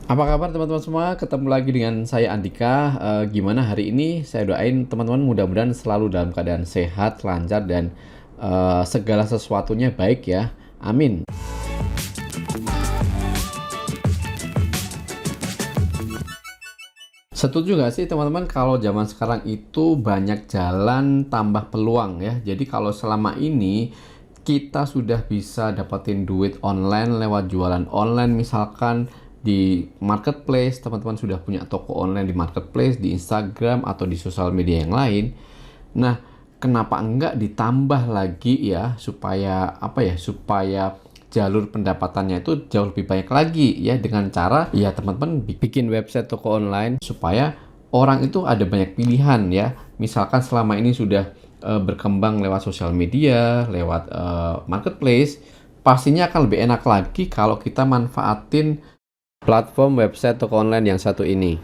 Apa kabar teman-teman semua? Ketemu lagi dengan saya Andika. Gimana hari ini? Saya doain teman-teman mudah-mudahan selalu dalam keadaan sehat, lancar, dan segala sesuatunya baik ya. Amin. Setuju nggak sih teman-teman kalau zaman sekarang itu banyak jalan tambah peluang ya. Jadi kalau selama ini kita sudah bisa dapetin duit online lewat jualan online misalkan di marketplace, teman-teman sudah punya toko online di marketplace, di Instagram atau di sosial media yang lain. Nah, kenapa enggak ditambah lagi ya supaya jalur pendapatannya itu jauh lebih banyak lagi ya dengan cara ya teman-teman bikin website toko online supaya orang itu ada banyak pilihan ya. Misalkan selama ini sudah berkembang lewat sosial media, lewat marketplace, pastinya akan lebih enak lagi kalau kita manfaatin platform website toko online yang satu ini.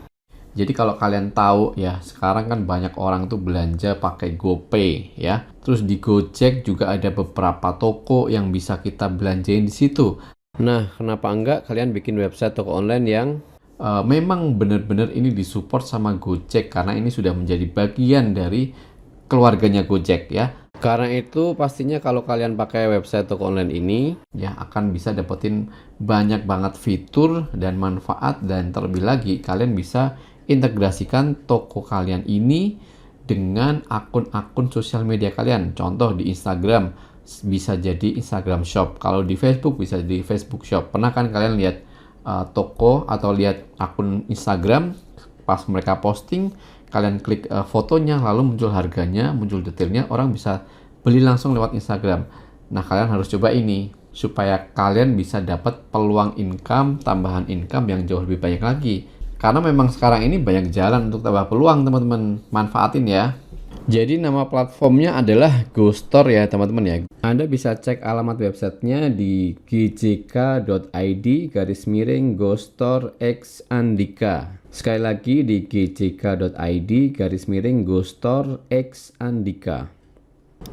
Jadi kalau kalian tahu ya, sekarang kan banyak orang tuh belanja pakai GoPay ya. Terus di Gojek juga ada beberapa toko yang bisa kita belanjain di situ. Nah, kenapa enggak kalian bikin website toko online yang memang benar-benar ini disupport sama Gojek karena ini sudah menjadi bagian dari keluarganya Gojek ya. Karena itu pastinya kalau kalian pakai website toko online ini ya akan bisa dapetin banyak banget fitur dan manfaat, dan terlebih lagi kalian bisa integrasikan toko kalian ini dengan akun-akun sosial media kalian. Contoh di Instagram bisa jadi Instagram Shop, kalau di Facebook bisa jadi Facebook Shop. Pernah kan kalian lihat toko atau lihat akun Instagram pas mereka posting, kalian klik fotonya lalu muncul harganya, muncul detailnya, orang bisa beli langsung lewat Instagram. Nah, kalian harus coba ini supaya kalian bisa dapat peluang income, tambahan income yang jauh lebih banyak lagi. Karena memang sekarang ini banyak jalan untuk tambah peluang, teman-teman. Manfaatin ya. Jadi nama platformnya adalah GoStore ya teman-teman ya. Anda bisa cek alamat websitenya di gjk.id /GoStore X Andika. Sekali lagi di gjk.id /GoStore X Andika.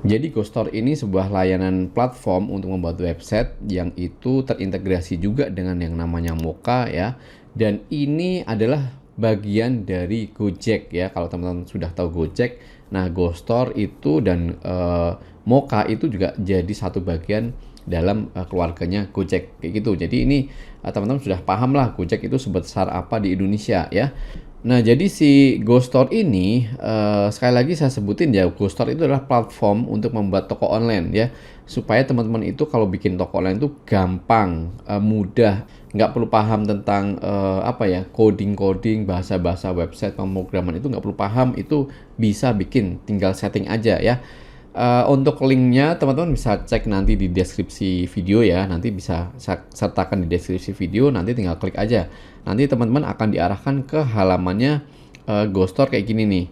Jadi GoStore ini sebuah layanan platform untuk membuat website yang itu terintegrasi juga dengan yang namanya Moka ya. Dan ini adalah bagian dari Gojek ya. Kalau teman-teman sudah tahu Gojek, nah GoStore itu dan Moka itu juga jadi satu bagian dalam keluarganya Gojek kayak gitu. Jadi ini teman-teman sudah paham lah Gojek itu sebesar apa di Indonesia ya. Nah, jadi si GoStore ini sekali lagi saya sebutin ya, GoStore itu adalah platform untuk membuat toko online ya, supaya teman-teman itu kalau bikin toko online itu gampang, mudah, nggak perlu paham tentang coding-coding, bahasa-bahasa website, pemrograman itu nggak perlu paham, itu bisa bikin, tinggal setting aja ya. Untuk linknya teman-teman bisa cek nanti di deskripsi video ya, nanti bisa saya sertakan di deskripsi video, nanti tinggal klik aja. Nanti teman-teman akan diarahkan ke halamannya GoStore kayak gini nih.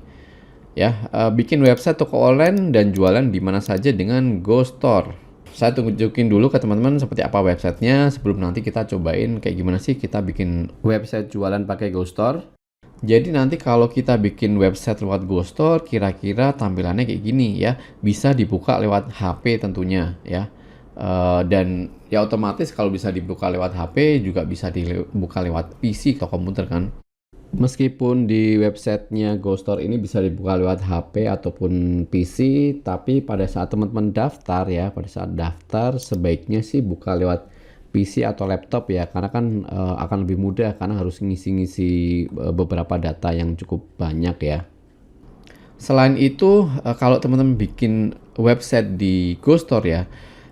Ya, bikin website toko online dan jualan di mana saja dengan GoStore. Saya tunjukin dulu ke teman-teman seperti apa websitenya sebelum nanti kita cobain kayak gimana sih kita bikin website jualan pakai GoStore. Jadi nanti kalau kita bikin website lewat GoStore, kira-kira tampilannya kayak gini ya. Bisa dibuka lewat HP tentunya ya. Dan ya otomatis kalau bisa dibuka lewat HP juga bisa dibuka lewat PC atau komputer kan. Meskipun di websitenya GoStore ini bisa dibuka lewat HP ataupun PC, tapi pada saat teman-teman daftar ya, pada saat daftar sebaiknya sih buka lewat PC atau laptop ya, karena kan akan lebih mudah karena harus ngisi-ngisi beberapa data yang cukup banyak ya. Selain itu, kalau teman-teman bikin website di GoStore ya,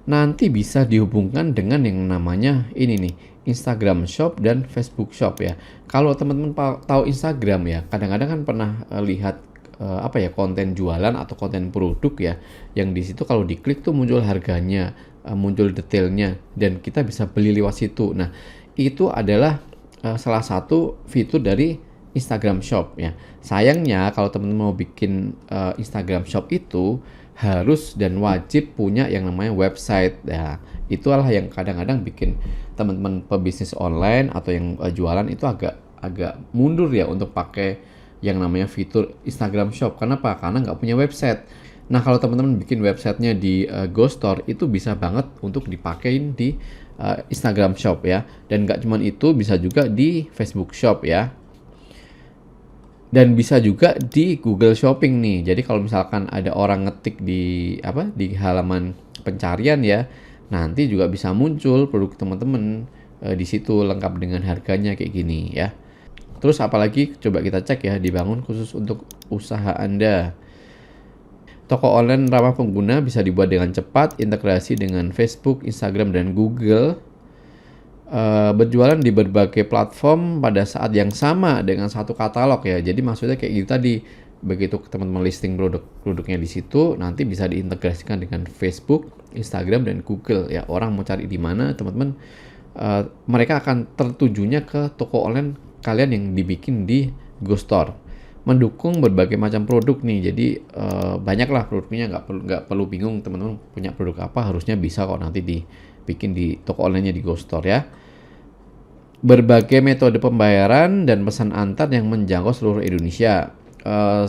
nanti bisa dihubungkan dengan yang namanya ini nih, Instagram Shop dan Facebook Shop ya. Kalau teman-teman tahu Instagram ya, kadang-kadang kan pernah lihat konten jualan atau konten produk ya, yang di situ kalau diklik tuh muncul harganya, muncul detailnya, dan kita bisa beli lewat situ. Nah, itu adalah salah satu fitur dari Instagram Shop ya. Sayangnya kalau teman-teman mau bikin Instagram Shop itu harus dan wajib punya yang namanya website. Ya, itulah yang kadang-kadang bikin teman-teman pebisnis online atau yang jualan itu agak mundur ya untuk pakai yang namanya fitur Instagram Shop. Kenapa? Karena nggak punya website. Nah, kalau teman-teman bikin websitenya di Ghost Store, itu bisa banget untuk dipakein di Instagram Shop ya. Dan nggak cuman itu, bisa juga di Facebook Shop ya. Dan bisa juga di Google Shopping nih. Jadi kalau misalkan ada orang ngetik di halaman pencarian ya, nanti juga bisa muncul produk teman-teman di situ lengkap dengan harganya kayak gini ya. Terus apalagi coba kita cek ya, dibangun khusus untuk usaha Anda. Toko online ramah pengguna bisa dibuat dengan cepat, integrasi dengan Facebook, Instagram, dan Google. Berjualan di berbagai platform pada saat yang sama dengan satu katalog ya. Jadi maksudnya kayak gitu tadi, begitu teman-teman listing produknya di situ, nanti bisa diintegrasikan dengan Facebook, Instagram, dan Google ya. Orang mau cari di mana, teman-teman, mereka akan tertujunya ke toko online kalian yang dibikin di Ghost Store. Mendukung berbagai macam produk nih, jadi banyaklah produknya, nggak perlu bingung teman-teman punya produk apa, harusnya bisa kok nanti dibikin di toko online-nya di Ghost Store ya. Berbagai metode pembayaran dan pesan antar yang menjangkau seluruh Indonesia.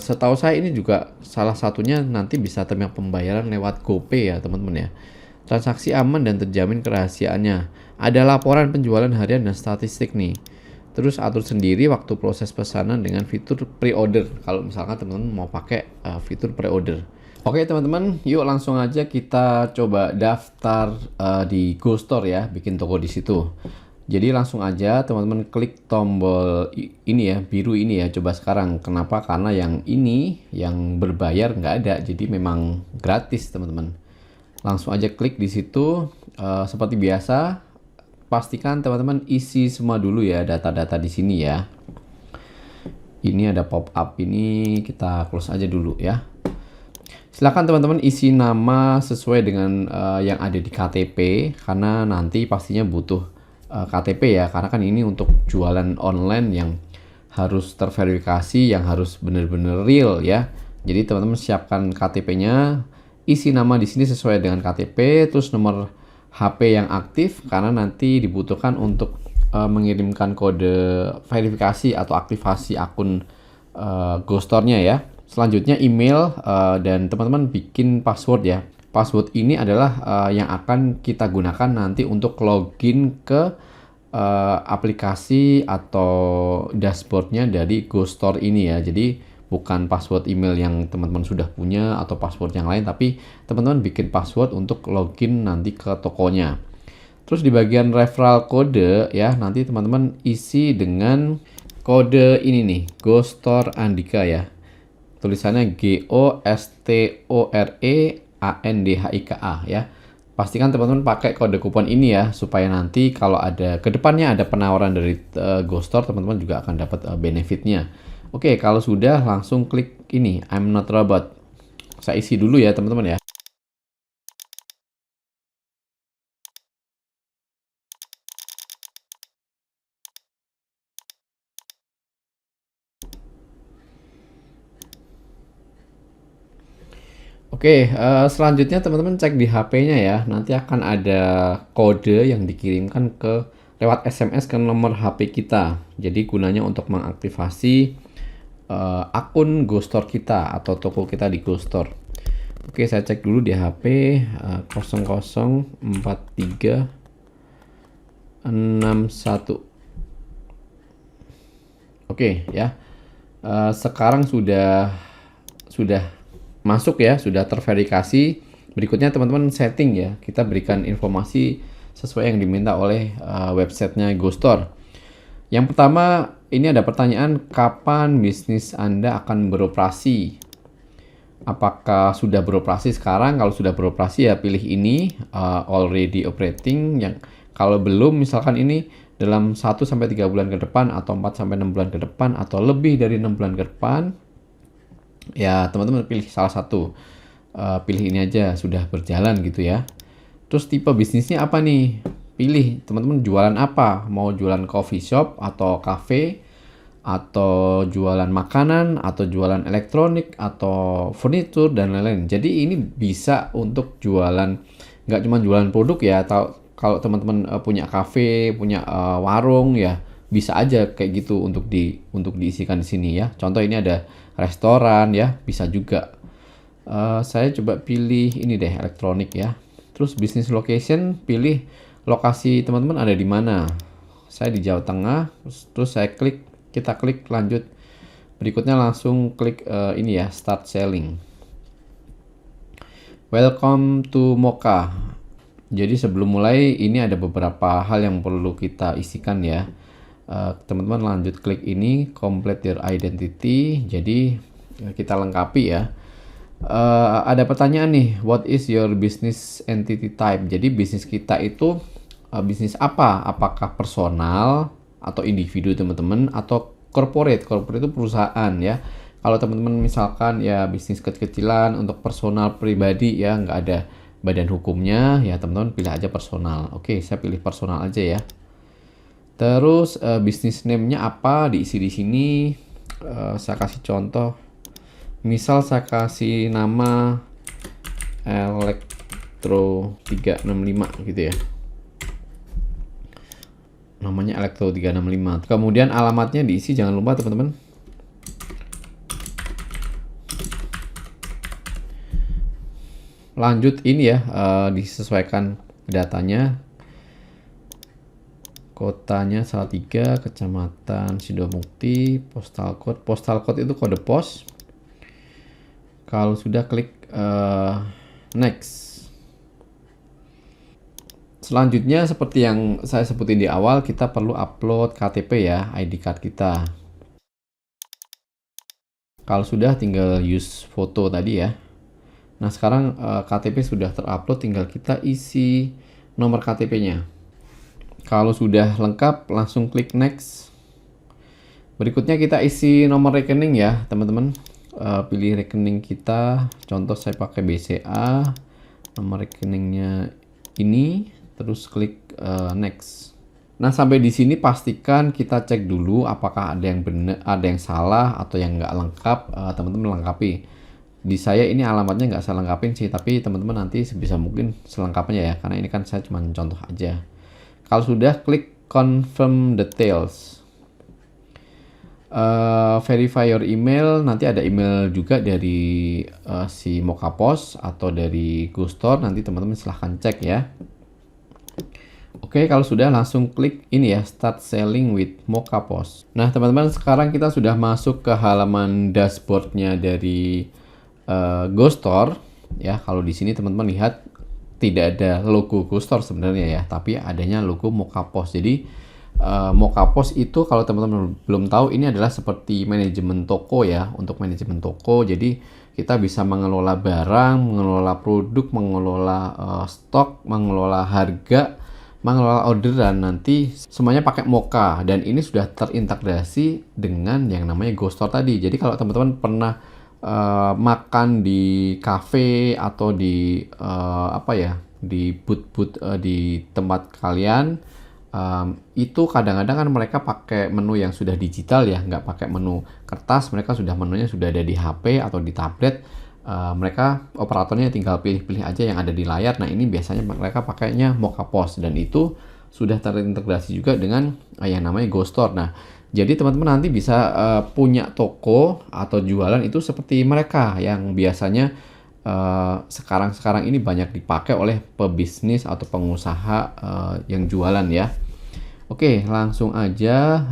Setahu saya ini juga salah satunya nanti bisa terima pembayaran lewat GoPay ya teman-teman ya. Transaksi aman dan terjamin kerahasiaannya. Ada laporan penjualan harian dan statistik nih. Terus atur sendiri waktu proses pesanan dengan fitur pre-order. Kalau misalkan teman-teman mau pakai fitur pre-order. Oke teman-teman, yuk langsung aja kita coba daftar di Ghost Store ya, bikin toko di situ. Jadi langsung aja teman-teman klik tombol ini ya, biru ini ya, coba sekarang. Kenapa? Karena yang ini, yang berbayar nggak ada, jadi memang gratis teman-teman. Langsung aja klik di situ, seperti biasa. Pastikan teman-teman isi semua dulu ya data-data di sini ya. Ini ada pop up ini, kita close aja dulu ya. Silakan teman-teman isi nama sesuai dengan yang ada di KTP, karena nanti pastinya butuh KTP ya, karena kan ini untuk jualan online yang harus terverifikasi, yang harus benar-benar real ya. Jadi teman-teman siapkan KTP-nya, isi nama di sini sesuai dengan KTP, terus nomor HP yang aktif karena nanti dibutuhkan untuk mengirimkan kode verifikasi atau aktivasi akun Ghost Store-nya ya. Selanjutnya email dan teman-teman bikin password ya. Password ini adalah yang akan kita gunakan nanti untuk login ke aplikasi atau dashboard-nya dari Ghost Store ini ya. Jadi bukan password email yang teman-teman sudah punya atau password yang lain, tapi teman-teman bikin password untuk login nanti ke tokonya. Terus di bagian referral kode ya, nanti teman-teman isi dengan kode ini nih, Ghost Store Andika ya. Tulisannya GOSTOREANDHIKA ya. Pastikan teman-teman pakai kode kupon ini ya, supaya nanti kalau ada kedepannya ada penawaran dari Ghost Store, teman-teman juga akan dapat benefitnya. Oke, kalau sudah langsung klik ini, I'm not robot. Saya isi dulu ya teman-teman ya. Oke, selanjutnya teman-teman cek di HP-nya ya. Nanti akan ada kode yang dikirimkan lewat SMS ke nomor HP kita. Jadi gunanya untuk mengaktifasi akun Ghost Store kita atau toko kita di Ghost Store. Oke, saya cek dulu di HP 004361. Oke ya. Sekarang sudah masuk ya, sudah terverifikasi. Berikutnya teman-teman setting ya. Kita berikan informasi sesuai yang diminta oleh websitenya Ghost Store. Yang pertama, ini ada pertanyaan, kapan bisnis Anda akan beroperasi? Apakah sudah beroperasi sekarang? Kalau sudah beroperasi ya pilih ini, already operating. Yang kalau belum, misalkan ini dalam 1-3 bulan ke depan, atau 4-6 bulan ke depan, atau lebih dari 6 bulan ke depan, ya teman-teman pilih salah satu. Pilih ini aja, sudah berjalan gitu ya. Terus tipe bisnisnya apa nih? Pilih teman-teman jualan apa, mau jualan coffee shop atau cafe, atau jualan makanan, atau jualan elektronik, atau furniture dan lain-lain. Jadi ini bisa untuk jualan, nggak cuma jualan produk ya, atau kalau teman-teman punya cafe, punya warung ya bisa aja kayak gitu untuk diisikan di sini ya. Contoh ini ada restoran ya, bisa juga. Saya coba pilih ini deh, elektronik ya. Terus business location, pilih lokasi teman-teman ada di mana. Saya di Jawa Tengah, terus kita klik lanjut. Berikutnya langsung klik ini ya, start selling. Welcome to Mocha. Jadi sebelum mulai ini ada beberapa hal yang perlu kita isikan ya. Teman-teman lanjut klik ini, complete your identity. Jadi kita lengkapi ya. Ada pertanyaan nih, what is your business entity type? Jadi bisnis kita itu bisnis apa? Apakah personal atau individu teman-teman atau corporate? Corporate itu perusahaan ya. Kalau teman-teman misalkan ya bisnis kecil-kecilan untuk personal pribadi ya, nggak ada badan hukumnya ya, teman-teman pilih aja personal. Oke, saya pilih personal aja ya. Terus bisnis name-nya apa diisi di sini. Saya kasih contoh. Misal saya kasih nama Elektro 365 gitu ya. Namanya Elektro 365. Kemudian alamatnya diisi, jangan lupa teman-teman. Lanjut ini ya, disesuaikan datanya. Kotanya Salatiga, Kecamatan Sidomukti, postal code itu kode pos. Kalau sudah klik next. Selanjutnya seperti yang saya sebutin di awal, kita perlu upload KTP ya, ID card kita. Kalau sudah tinggal use foto tadi ya. Nah sekarang KTP sudah terupload, tinggal kita isi nomor KTP-nya. Kalau sudah lengkap, langsung klik next. Berikutnya kita isi nomor rekening ya, teman-teman. Pilih rekening kita. Contoh saya pakai BCA. Nomor rekeningnya ini. Terus klik next. Nah sampai di sini pastikan kita cek dulu apakah ada yang benar, ada yang salah atau yang nggak lengkap. Teman-teman lengkapi. Di saya ini alamatnya nggak saya lengkapin sih, tapi teman-teman nanti sebisa mungkin selengkapnya ya. Karena ini kan saya cuma contoh aja. Kalau sudah, klik confirm details. Verify your email. Nanti ada email juga dari si Mocha Post atau dari GoStore. Nanti teman-teman silahkan cek ya. Oke, kalau sudah langsung klik ini ya, start selling with Mocha Post. Nah teman-teman, sekarang kita sudah masuk ke halaman dashboardnya dari GoStore. Ya, kalau di sini teman-teman lihat tidak ada logo GoStore sebenarnya ya, tapi adanya logo Mocha Post. Jadi Mocha Post itu kalau teman-teman belum tahu, ini adalah seperti manajemen toko ya. Untuk manajemen toko, jadi kita bisa mengelola barang, mengelola produk, mengelola stok, mengelola harga, mengelola orderan, nanti semuanya pakai Mocha. Dan ini sudah terintegrasi dengan yang namanya GoStore tadi. Jadi kalau teman-teman pernah makan di cafe atau di di booth-booth di tempat kalian, itu kadang-kadang kan mereka pakai menu yang sudah digital ya, nggak pakai menu kertas. Mereka menunya sudah ada di HP atau di tablet. Mereka operatornya tinggal pilih-pilih aja yang ada di layar. Nah ini biasanya mereka pakainya Mocha Post, dan itu sudah terintegrasi juga dengan yang namanya GoStore. Nah jadi teman-teman nanti bisa punya toko atau jualan itu seperti mereka yang biasanya sekarang ini banyak dipakai oleh pebisnis atau pengusaha yang jualan ya. Oke, langsung aja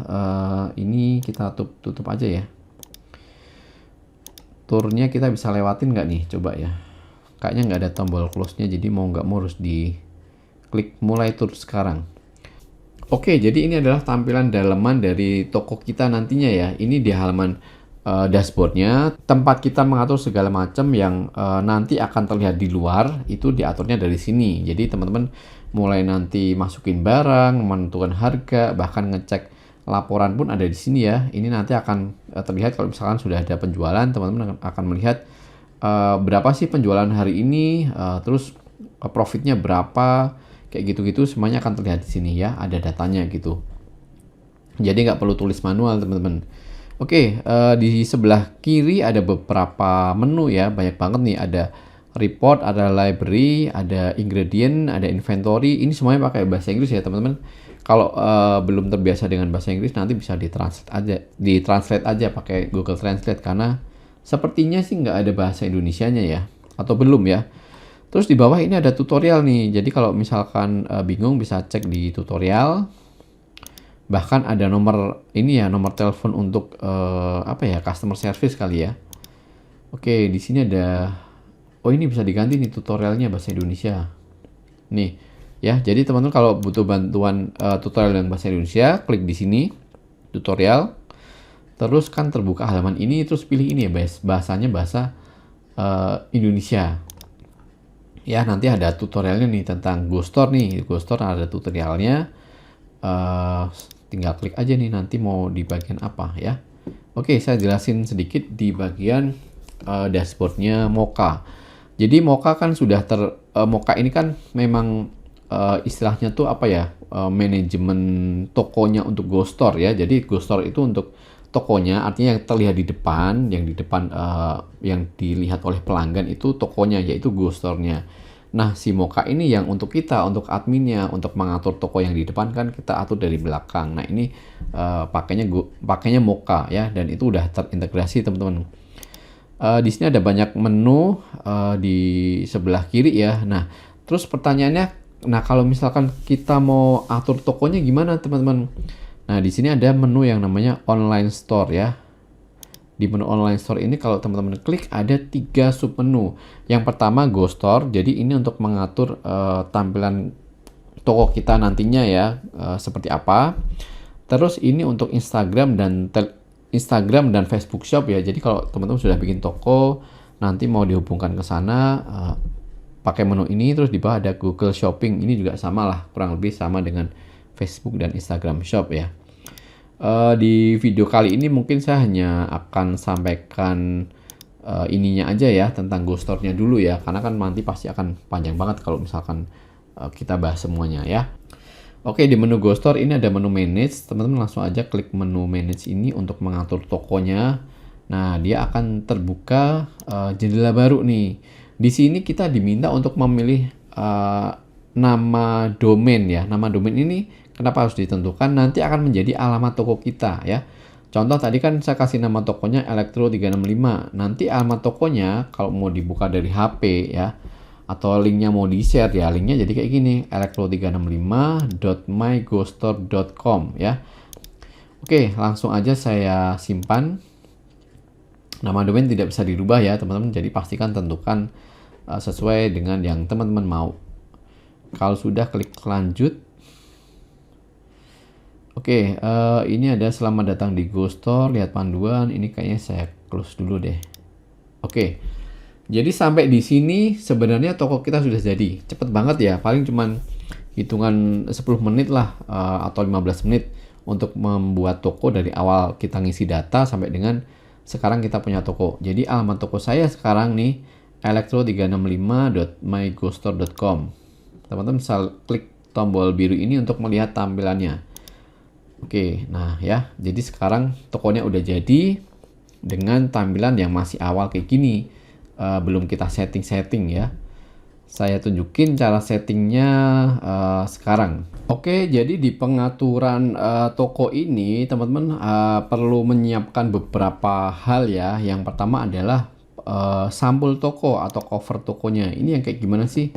ini kita tutup aja ya. Turnya kita bisa lewatin nggak nih? Coba ya. Kayaknya nggak ada tombol close-nya, jadi mau nggak mau harus diklik mulai tur sekarang. Oke, jadi ini adalah tampilan dalaman dari toko kita nantinya ya. Ini di halaman dashboardnya, tempat kita mengatur segala macam yang nanti akan terlihat di luar, itu diaturnya dari sini. Jadi teman-teman mulai nanti masukin barang, menentukan harga, bahkan ngecek laporan pun ada di sini ya. Ini nanti akan terlihat kalau misalkan sudah ada penjualan, teman-teman akan melihat berapa sih penjualan hari ini, terus profitnya berapa. Kayak gitu-gitu semuanya akan terlihat di sini ya, ada datanya gitu. Jadi nggak perlu tulis manual teman-teman. Oke, di sebelah kiri ada beberapa menu ya, banyak banget nih. Ada report, ada library, ada ingredient, ada inventory. Ini semuanya pakai bahasa Inggris ya teman-teman. Kalau belum terbiasa dengan bahasa Inggris, nanti bisa ditranslate aja pakai Google Translate, karena Sepertinya sih nggak ada bahasa Indonesianya ya, atau belum ya. Terus di bawah ini ada tutorial nih, jadi kalau misalkan bingung bisa cek di tutorial. Bahkan ada nomor ini ya, nomor telepon untuk apa ya, customer service kali ya. Oke, di sini ada, oh ini bisa diganti nih tutorialnya bahasa Indonesia. Nih, ya. Jadi teman-teman kalau butuh bantuan tutorial yang bahasa Indonesia, klik di sini tutorial. Terus kan terbuka halaman ini, terus pilih ini ya, bahasanya bahasa Indonesia. Ya, nanti ada tutorialnya nih tentang GoStore nih. GoStore ada tutorialnya. Tinggal klik aja nih nanti mau di bagian apa ya. Oke, saya jelasin sedikit di bagian dashboardnya Moka. Jadi Moka kan sudah Moka ini kan memang istilahnya tuh apa ya, manajemen tokonya untuk GoStore ya. Jadi GoStore itu untuk tokonya, artinya yang terlihat di depan, yang di depan yang dilihat oleh pelanggan itu tokonya, yaitu GoStore-nya. Nah, si Moka ini yang untuk kita, untuk adminnya, untuk mengatur toko yang di depan kan kita atur dari belakang. Nah, ini pakainya Moka ya, dan itu udah terintegrasi teman-teman. Di sini ada banyak menu di sebelah kiri ya. Nah, terus pertanyaannya, nah kalau misalkan kita mau atur tokonya gimana teman-teman? Nah, di sini ada menu yang namanya Online Store ya. Di menu Online Store ini kalau teman-teman klik ada 3 submenu. Yang pertama GoStore, jadi ini untuk mengatur tampilan toko kita nantinya ya, seperti apa. Terus ini untuk Instagram dan Facebook Shop ya. Jadi kalau teman-teman sudah bikin toko, nanti mau dihubungkan ke sana, pakai menu ini. Terus di bawah ada Google Shopping, ini juga sama lah, kurang lebih sama dengan Facebook dan Instagram Shop ya. Di video kali ini mungkin saya hanya akan sampaikan ininya aja ya, tentang GoStore-nya dulu ya, karena kan nanti pasti akan panjang banget kalau misalkan kita bahas semuanya ya. Oke, di menu GoStore ini ada menu Manage. Teman-teman langsung aja klik menu Manage ini untuk mengatur tokonya. Nah, dia akan terbuka jendela baru nih. Di sini kita diminta untuk memilih nama domain ya. Nama domain ini kenapa harus ditentukan? Nanti akan menjadi alamat toko kita ya. Contoh tadi kan saya kasih nama tokonya Elektro 365. Nanti alamat tokonya kalau mau dibuka dari HP ya, atau linknya mau di-share ya, linknya jadi kayak gini, elektro365.mygostore.com ya. Oke, langsung aja saya simpan. Nama domain tidak bisa dirubah ya teman-teman, jadi pastikan tentukan sesuai dengan yang teman-teman mau. Kalau sudah, klik lanjut. Oke, ini ada selamat datang di GoStore, lihat panduan. Ini kayaknya saya close dulu deh. Oke, jadi sampai di sini sebenarnya toko kita sudah jadi. Cepet banget ya, paling cuman hitungan 10 menit lah, atau 15 menit untuk membuat toko dari awal kita ngisi data sampai dengan sekarang kita punya toko. Jadi alamat toko saya sekarang nih elektro365.mygostore.com. Teman-teman bisa klik tombol biru ini untuk melihat tampilannya. Oke, nah ya, jadi sekarang tokonya udah jadi dengan tampilan yang masih awal kayak gini, belum kita setting ya. Saya tunjukin cara settingnya sekarang. Oke, jadi di pengaturan toko ini teman-teman perlu menyiapkan beberapa hal ya. Yang pertama adalah sampul toko atau cover tokonya. Ini yang kayak gimana sih?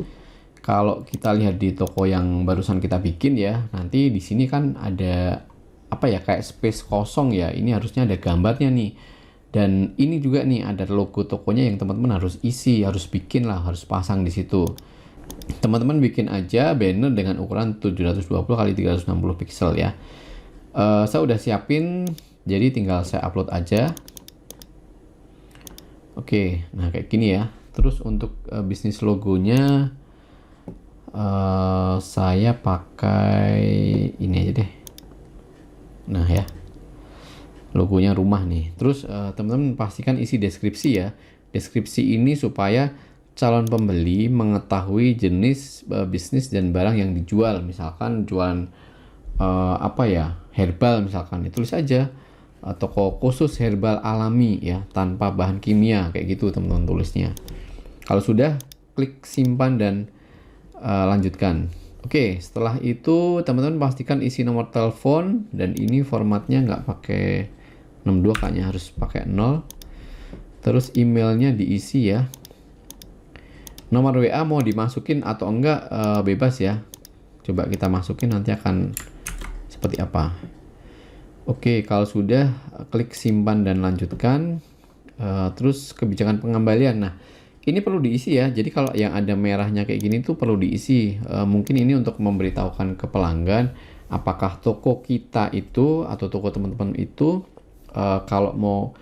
Kalau kita lihat di toko yang barusan kita bikin ya, nanti di sini kan ada apa ya, kayak space kosong ya. Ini harusnya ada gambarnya nih. Dan ini juga nih ada logo tokonya yang teman-teman harus isi, harus bikin lah, harus pasang di situ. Teman-teman bikin aja banner dengan ukuran 720 x 360 pixel ya. Saya udah siapin, jadi tinggal saya upload aja. Oke, nah kayak gini ya. Terus untuk bisnis logonya saya pakai ini aja deh. Nah ya, logonya rumah nih. Terus teman-teman pastikan isi deskripsi ya. Deskripsi ini supaya calon pembeli mengetahui jenis bisnis dan barang yang dijual. Misalkan jualan apa ya, herbal misalkan, tulis aja toko khusus herbal alami ya, tanpa bahan kimia, kayak gitu teman-teman tulisnya. Kalau sudah, klik simpan dan lanjutkan. Oke, setelah itu teman-teman pastikan isi nomor telepon, dan ini formatnya nggak pakai 62, kayaknya harus pakai 0. Terus emailnya diisi ya. Nomor WA mau dimasukin atau enggak bebas ya. Coba kita masukin, nanti akan seperti apa. Oke, kalau sudah klik simpan dan lanjutkan. Terus kebijakan pengembalian. Nah, ini perlu diisi ya. Jadi kalau yang ada merahnya kayak gini tuh perlu diisi. Mungkin ini untuk memberitahukan ke pelanggan apakah toko kita itu atau toko teman-teman itu kalau mau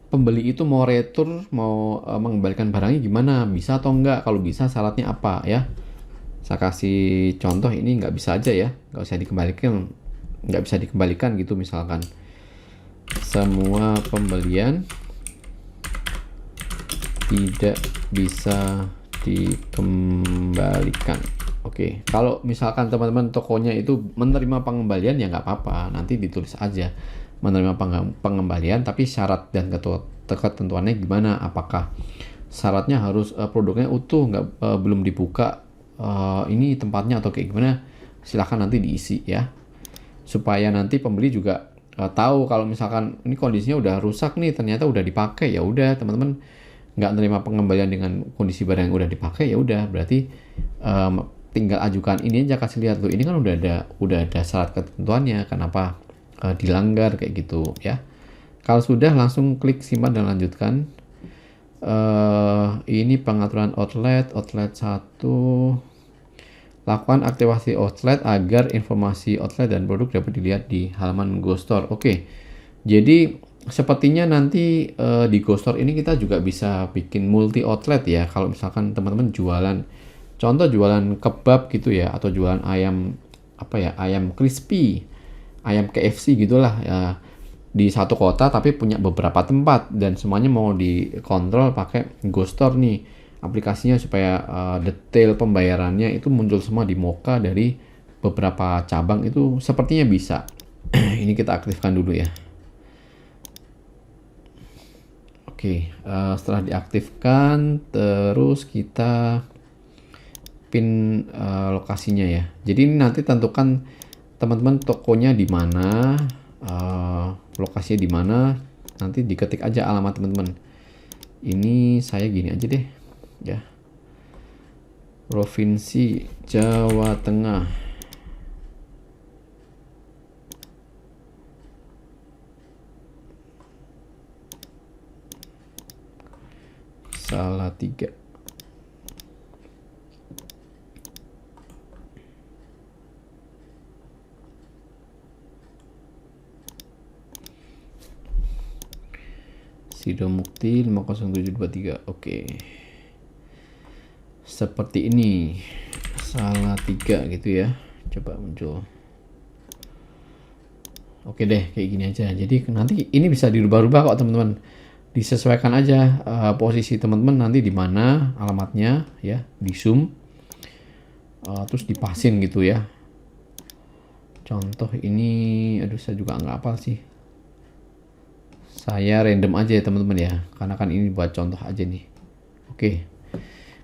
pembeli itu mau retur, mau mengembalikan barangnya gimana, bisa atau enggak, kalau bisa syaratnya apa ya. Saya kasih contoh, ini nggak bisa aja ya, nggak bisa dikembalikan gitu misalkan. Semua pembelian tidak bisa dikembalikan. Oke, kalau misalkan teman-teman tokonya itu menerima pengembalian ya nggak apa-apa, nanti ditulis aja menerima pengembalian, tapi syarat dan ketentuannya gimana, apakah syaratnya harus produknya utuh, belum dibuka, ini tempatnya atau kayak gimana, silahkan nanti diisi ya, supaya nanti pembeli juga tahu kalau misalkan ini kondisinya udah rusak nih, ternyata udah dipakai, ya udah teman-teman nggak nerima pengembalian dengan kondisi barang yang udah dipakai, ya udah berarti tinggal ajukan ini aja, kasih lihat tuh ini kan udah ada syarat ketentuannya, kenapa dilanggar kayak gitu ya. Kalau sudah langsung klik simpan dan lanjutkan. Ini pengaturan outlet 1, lakukan aktivasi outlet agar informasi outlet dan produk dapat dilihat di halaman GoStore. Oke, jadi sepertinya nanti di GoStore ini kita juga bisa bikin multi outlet ya. Kalau misalkan teman-teman jualan, contoh jualan kebab gitu ya, atau jualan ayam ayam crispy, ayam KFC gitulah ya, di satu kota tapi punya beberapa tempat dan semuanya mau dikontrol pakai GoStore nih aplikasinya, supaya detail pembayarannya itu muncul semua di Moka dari beberapa cabang, itu sepertinya bisa. Ini kita aktifkan dulu ya. Oke, setelah diaktifkan terus kita pin lokasinya ya. Jadi ini nanti tentukan teman-teman tokonya di mana, lokasinya di mana, nanti diketik aja alamat teman-teman. Ini saya gini aja deh ya, Provinsi Jawa Tengah. Salatiga. Sidomukti 50723. Oke. Seperti ini. Salatiga gitu ya. Coba muncul. Oke deh, kayak gini aja. Jadi nanti ini bisa dirubah-rubah kok teman-teman. Disesuaikan aja posisi teman-teman nanti di mana alamatnya ya, di zoom. Terus dipasin gitu ya. Contoh ini, aduh saya juga nggak hafal sih. Saya random aja ya teman-teman ya, karena kan ini buat contoh aja nih. Oke,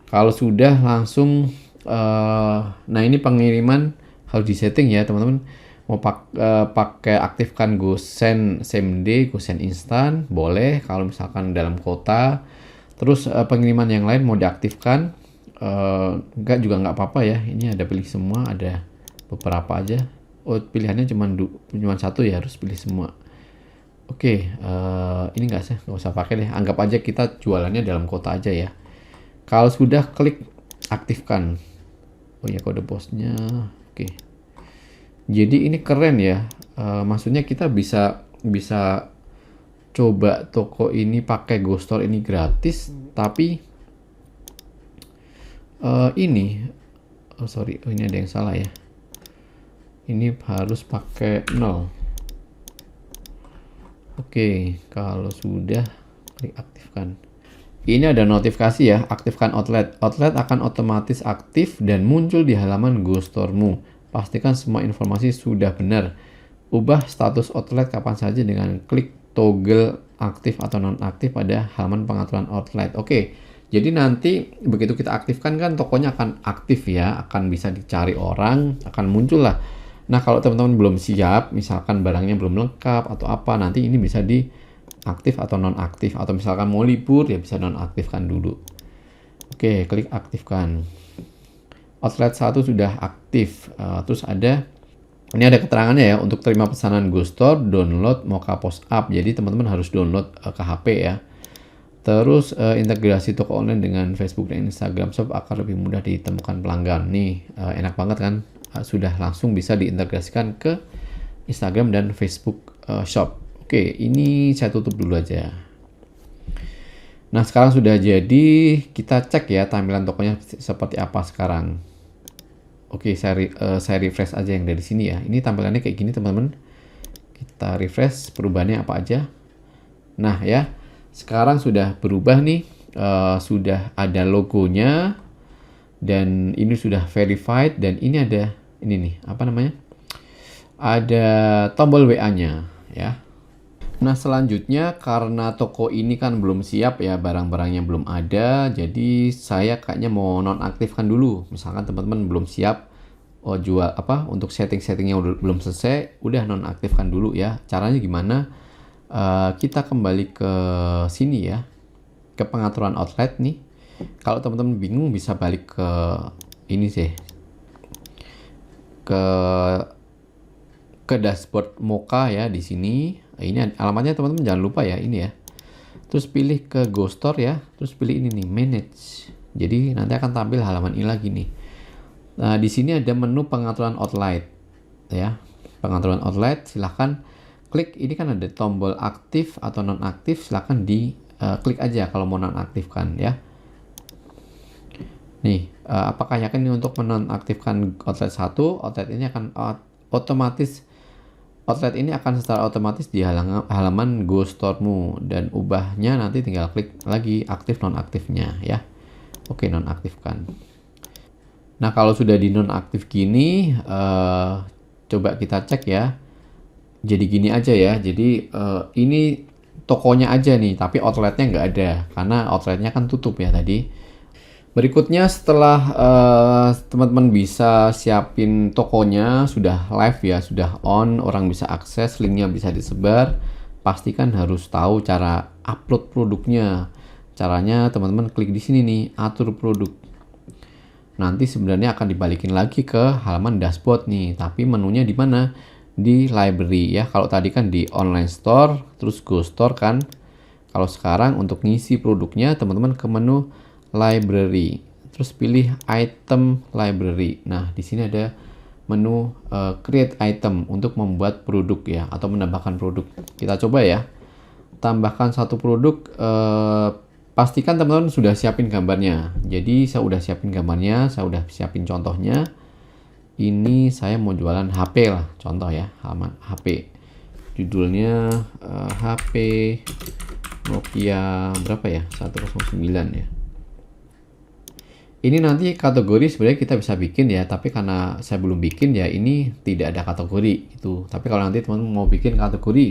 kalau sudah langsung, nah ini pengiriman harus disetting ya teman-teman. Mau pakai aktifkan GoSend same day, GoSend instan boleh kalau misalkan dalam kota. Terus pengiriman yang lain mau diaktifkan, enggak juga nggak apa-apa ya. Ini ada pilih semua, ada beberapa aja. Oh pilihannya cuma satu ya, harus pilih semua. Oke, ini nggak usah pakai deh. Anggap aja kita jualannya dalam kota aja ya. Kalau sudah klik aktifkan. Oh ya, kode posnya. Oke. Jadi ini keren ya. Maksudnya kita bisa coba toko ini pakai GoStore ini gratis, tapi ini ini ada yang salah ya. Ini harus pakai 0. Oke, kalau sudah klik aktifkan. Ini ada notifikasi ya, aktifkan outlet. Outlet akan otomatis aktif dan muncul di halaman GoStore-mu. Pastikan semua informasi sudah benar. Ubah status outlet kapan saja dengan klik toggle aktif atau nonaktif pada halaman pengaturan outlet. Oke, jadi nanti begitu kita aktifkan kan tokonya akan aktif ya, akan bisa dicari orang, akan muncul lah. Nah kalau teman-teman belum siap, misalkan barangnya belum lengkap atau apa, nanti ini bisa aktif atau nonaktif, atau misalkan mau libur ya bisa nonaktifkan dulu. Oke, klik aktifkan. Outlet 1 sudah aktif. Terus ini ada keterangannya ya, untuk terima pesanan GoStore, download Mocha Post Up. Jadi teman-teman harus download ke HP ya. Terus integrasi toko online dengan Facebook dan Instagram Shop akan lebih mudah ditemukan pelanggan. Nih enak banget kan, sudah langsung bisa diintegrasikan ke Instagram dan Facebook Shop. Oke, ini saya tutup dulu aja. Nah sekarang sudah jadi, kita cek ya tampilan tokonya seperti apa sekarang. Oke, saya refresh aja yang dari sini ya. Ini tampilannya kayak gini teman-teman. Kita refresh, perubahannya apa aja. Nah ya, sekarang sudah berubah nih, sudah ada logonya, dan ini sudah verified, dan ini ada ini nih, apa namanya? Ada tombol WA-nya ya. Nah selanjutnya, karena toko ini kan belum siap ya, barang-barangnya belum ada, jadi saya kayaknya mau nonaktifkan dulu. Misalkan teman-teman belum siap jual apa, untuk setting-settingnya belum selesai, udah nonaktifkan dulu ya. Caranya gimana? Kita kembali ke sini ya, ke pengaturan outlet nih. Kalau teman-teman bingung bisa balik ke ini sih, ke dashboard Mocha ya di sini. Ini alamatnya teman-teman jangan lupa ya, ini ya. Terus pilih ke GoStore ya, terus pilih ini nih, manage. Jadi nanti akan tampil halaman ini lagi nih. Nah di sini ada menu pengaturan outlet ya, pengaturan outlet. Silahkan klik, ini kan ada tombol aktif atau nonaktif, silahkan di klik aja kalau mau nonaktifkan ya. Nih, apakah yakin ini untuk menonaktifkan outlet 1? Outlet ini akan outlet ini akan secara otomatis di halaman GoStore-mu, dan ubahnya nanti tinggal klik lagi aktif nonaktifnya ya. Oke, nonaktifkan. Nah kalau sudah di nonaktif gini, coba kita cek ya. Jadi gini aja ya, jadi ini tokonya aja nih, tapi outletnya nggak ada, karena outletnya kan tutup ya tadi. Berikutnya setelah teman-teman bisa siapin tokonya, sudah live ya, sudah on, orang bisa akses, linknya bisa disebar, pastikan harus tahu cara upload produknya. Caranya teman-teman klik di sini nih, atur produk. Nanti sebenarnya akan dibalikin lagi ke halaman dashboard nih, tapi menunya di mana? Di library ya. Kalau tadi kan di online store, terus GoStore kan. Kalau sekarang untuk ngisi produknya, teman-teman ke menu library, terus pilih item library. Nah di sini ada menu create item untuk membuat produk ya, atau menambahkan produk. Kita coba ya, tambahkan satu produk. Pastikan teman-teman sudah siapin gambarnya. Jadi saya udah siapin gambarnya, saya udah siapin contohnya. Ini saya mau jualan HP lah, contoh ya, halaman HP. Judulnya HP Nokia berapa ya? 109 ya. Ini nanti kategori sebenarnya kita bisa bikin ya, tapi karena saya belum bikin ya, ini tidak ada kategori itu. Tapi kalau nanti teman-teman mau bikin kategori,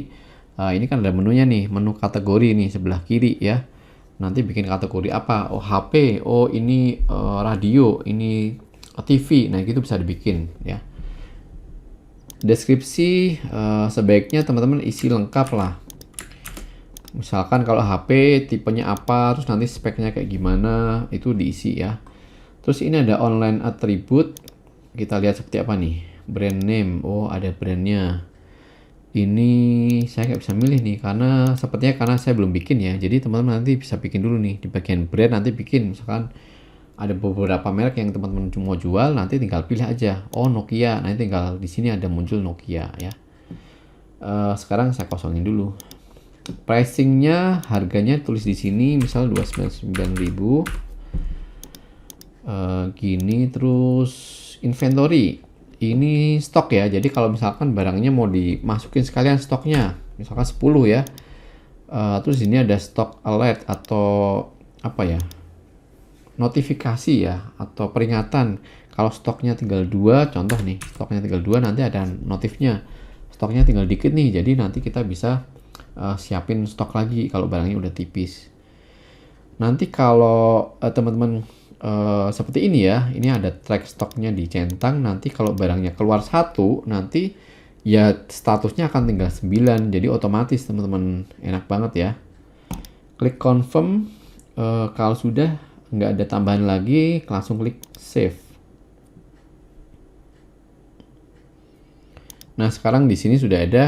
ini kan ada menunya nih, menu kategori nih sebelah kiri ya. Nanti bikin kategori apa? Oh HP, oh ini radio, ini TV. Nah gitu bisa dibikin ya. Deskripsi sebaiknya teman-teman isi lengkap lah. Misalkan kalau HP tipenya apa, terus nanti speknya kayak gimana, itu diisi ya. Terus ini ada online attribute, kita lihat seperti apa nih. Brand name, oh ada brandnya. Ini saya nggak bisa milih nih, karena sepertinya saya belum bikin ya. Jadi teman-teman nanti bisa bikin dulu nih di bagian brand, nanti bikin. Misalkan ada beberapa merek yang teman-teman mau jual, nanti tinggal pilih aja. Oh Nokia, nanti tinggal di sini ada muncul Nokia ya. Sekarang saya kosongin dulu. Pricingnya, harganya tulis di sini, misal 299.000. Gini. Terus inventory, ini stok ya. Jadi kalau misalkan barangnya mau dimasukin sekalian stoknya, misalkan 10 ya. Terus ini ada stock alert atau apa ya, notifikasi ya, atau peringatan kalau stoknya tinggal 2, contoh nih, stoknya tinggal 2, nanti ada notifnya stoknya tinggal dikit nih, jadi nanti kita bisa siapin stok lagi kalau barangnya udah tipis. Nanti kalau teman-teman seperti ini ya, ini ada track stoknya dicentang. Nanti kalau barangnya keluar 1, nanti ya statusnya akan tinggal 9. Jadi otomatis teman-teman, enak banget ya. Klik confirm. Kalau sudah nggak ada tambahan lagi, langsung klik save. Nah, sekarang di sini sudah ada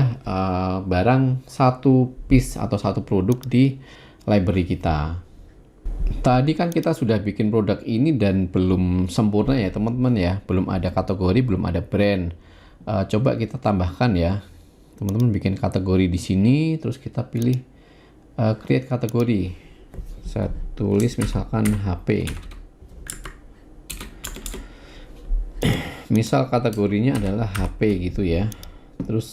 barang satu piece atau satu produk di library kita. Tadi kan kita sudah bikin produk ini dan belum sempurna ya teman-teman ya. Belum ada kategori, belum ada brand. Coba kita tambahkan ya. Teman-teman bikin kategori di sini, terus kita pilih create kategori. Saya tulis misalkan HP. Misal kategorinya adalah HP gitu ya. Terus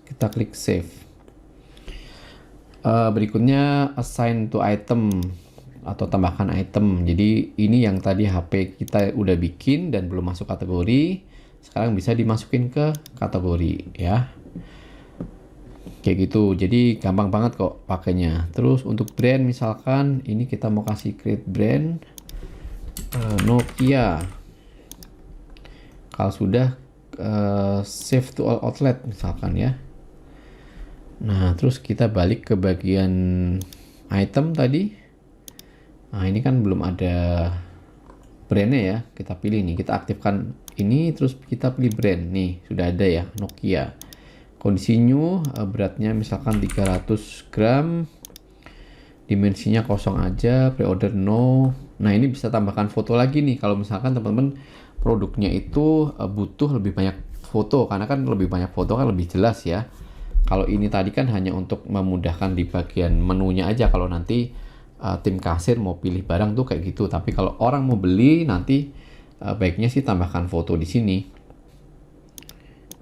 kita klik save. Berikutnya assign to item atau tambahkan item. Jadi ini yang tadi HP kita udah bikin dan belum masuk kategori, sekarang bisa dimasukin ke kategori ya. Kayak gitu. Jadi gampang banget kok pakainya. Terus untuk brand misalkan ini kita mau kasih create brand Nokia. Kalau sudah save to all outlet misalkan ya. Nah, terus kita balik ke bagian item tadi. Nah, ini kan belum ada brandnya ya. Kita pilih nih, kita aktifkan ini, terus kita pilih brand. Nih, sudah ada ya, Nokia. Kondisi new, beratnya misalkan 300 gram. Dimensinya kosong aja, pre-order no. Nah, ini bisa tambahkan foto lagi nih. Kalau misalkan teman-teman produknya itu butuh lebih banyak foto, karena kan lebih banyak foto kan lebih jelas ya. Kalau ini tadi kan hanya untuk memudahkan di bagian menunya aja. Kalau nanti tim kasir mau pilih barang tuh kayak gitu. Tapi kalau orang mau beli nanti baiknya sih tambahkan foto di sini.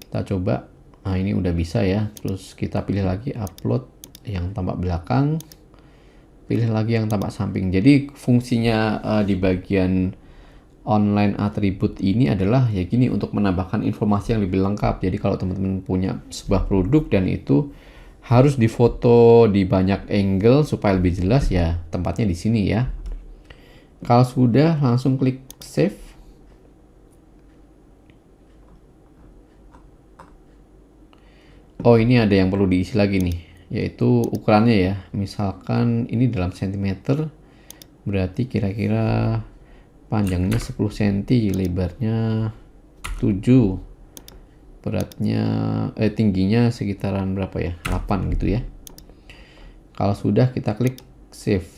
Kita coba. Nah, ini udah bisa ya. Terus kita pilih lagi upload yang tampak belakang. Pilih lagi yang tampak samping. Jadi fungsinya di bagian online atribut ini adalah ya gini, untuk menambahkan informasi yang lebih lengkap. Jadi kalau teman-teman punya sebuah produk dan itu harus difoto di banyak angle supaya lebih jelas, ya tempatnya di sini ya. Kalau sudah, langsung klik save. Oh, ini ada yang perlu diisi lagi nih, yaitu ukurannya ya. Misalkan ini dalam sentimeter, berarti kira-kira panjangnya 10 cm, lebarnya 7, beratnya tingginya sekitaran berapa ya, 8 gitu ya. Kalau sudah, kita klik save.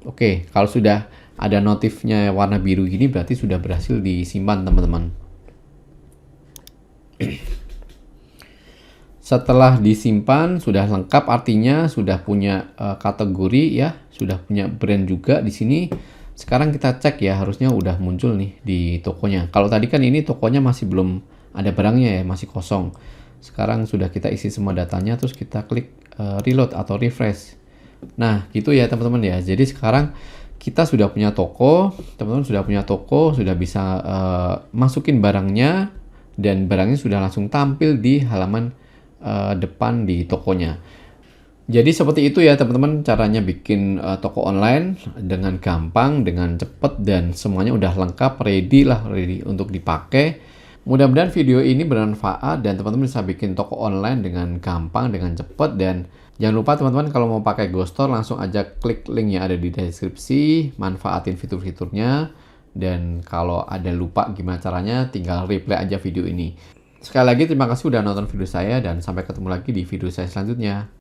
Oke, kalau sudah ada notifnya warna biru gini berarti sudah berhasil disimpan teman-teman. Setelah disimpan sudah lengkap, artinya sudah punya kategori ya, sudah punya brand juga di sini. Sekarang kita cek ya, harusnya udah muncul nih di tokonya. Kalau tadi kan ini tokonya masih belum ada barangnya ya, masih kosong. Sekarang sudah kita isi semua datanya, terus kita klik reload atau refresh. Nah, gitu ya teman-teman ya. Jadi sekarang kita sudah punya toko, teman-teman sudah punya toko, sudah bisa masukin barangnya, dan barangnya sudah langsung tampil di halaman depan di tokonya. Jadi seperti itu ya teman-teman, caranya bikin toko online dengan gampang, dengan cepat, dan semuanya udah lengkap, ready untuk dipakai. Mudah-mudahan video ini bermanfaat dan teman-teman bisa bikin toko online dengan gampang, dengan cepat. Dan jangan lupa teman-teman, kalau mau pakai GoStore langsung aja klik link yang ada di deskripsi, manfaatin fitur-fiturnya. Dan kalau ada lupa gimana caranya, tinggal replay aja video ini. Sekali lagi terima kasih udah nonton video saya, dan sampai ketemu lagi di video saya selanjutnya.